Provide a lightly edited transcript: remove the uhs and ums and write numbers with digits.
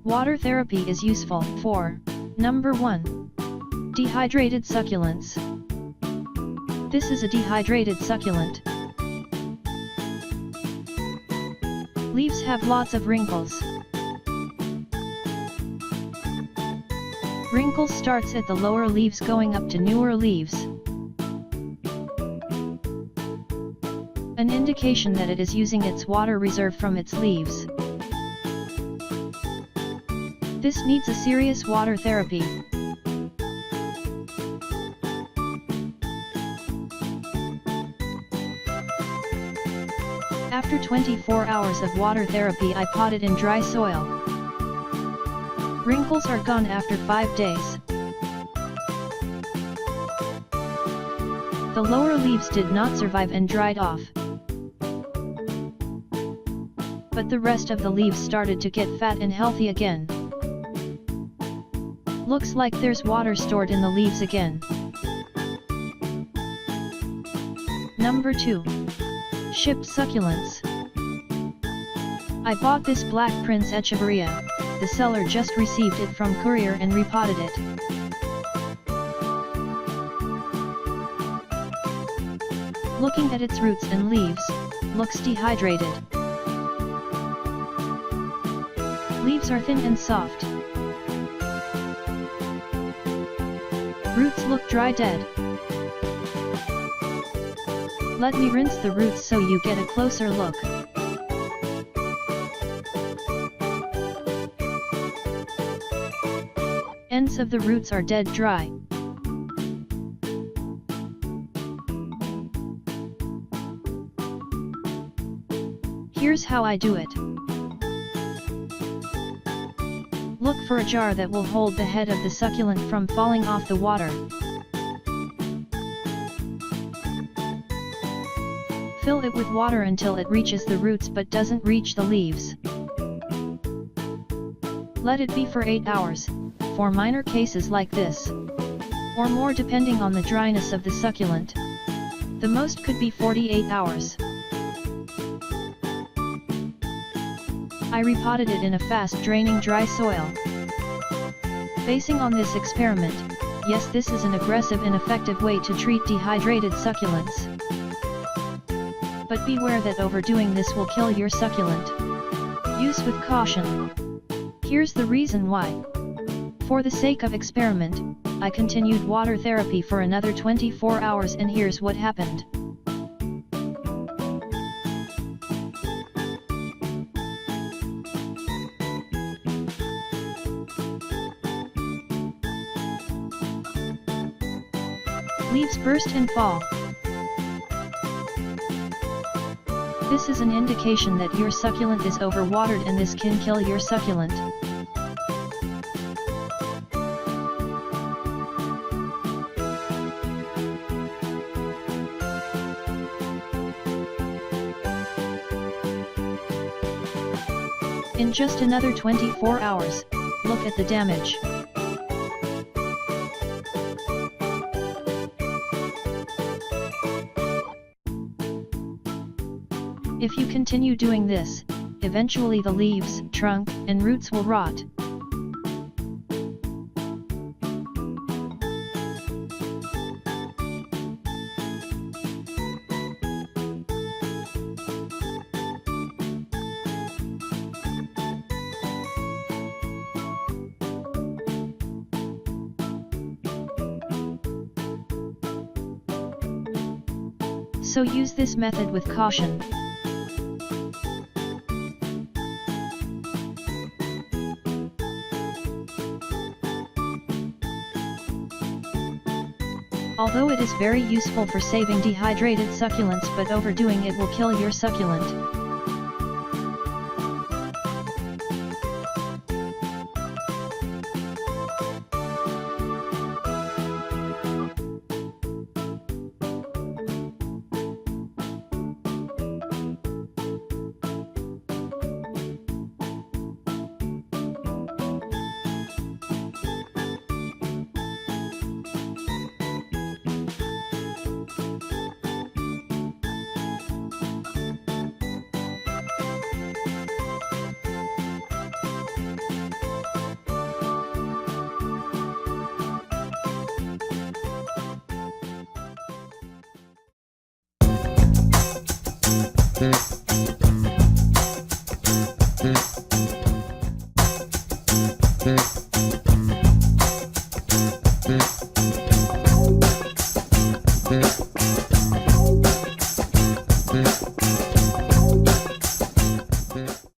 Water therapy is useful for number 1. Dehydrated succulents. This is a dehydrated succulent. Leaves have lots of wrinkles. Wrinkles starts at the lower leaves going up to newer leaves. An indication that it is using its water reserve from its leaves. This needs a serious water therapy. After 24 hours of water therapy, I potted in dry soil. Wrinkles are gone after 5 days. The lower leaves did not survive and dried off. But the rest of the leaves started to get fat and healthy again. Looks like there's water stored in the leaves again. Number 2. Shipped succulents. I bought this Black Prince Echeveria. The seller just received it from courier and repotted it. Looking at its roots and leaves, looks dehydrated. Leaves are thin and soft. Roots look dry dead. Let me rinse the roots so you get a closer look. Ends of the roots are dead dry. Here's how I do it. Look for a jar that will hold the head of the succulent from falling off the water. Fill it with water until it reaches the roots but doesn't reach the leaves. Let it be for 8 hours, for minor cases like this, or more depending on the dryness of the succulent. The most could be 48 hours. I repotted it in a fast-draining dry soil. Basing on this experiment, yes, this is an aggressive and effective way to treat dehydrated succulents. But beware that overdoing this will kill your succulent. Use with caution. Here's the reason why. For the sake of experiment, I continued water therapy for another 24 hours and here's what happened. Leaves burst and fall. This is an indication that your succulent is overwatered and this can kill your succulent. In just another 24 hours, look at the damage. If you continue doing this, eventually the leaves, trunk, and roots will rot. So use this method with caution. Although it is very useful for saving dehydrated succulents, but overdoing it will kill your succulent. Bye.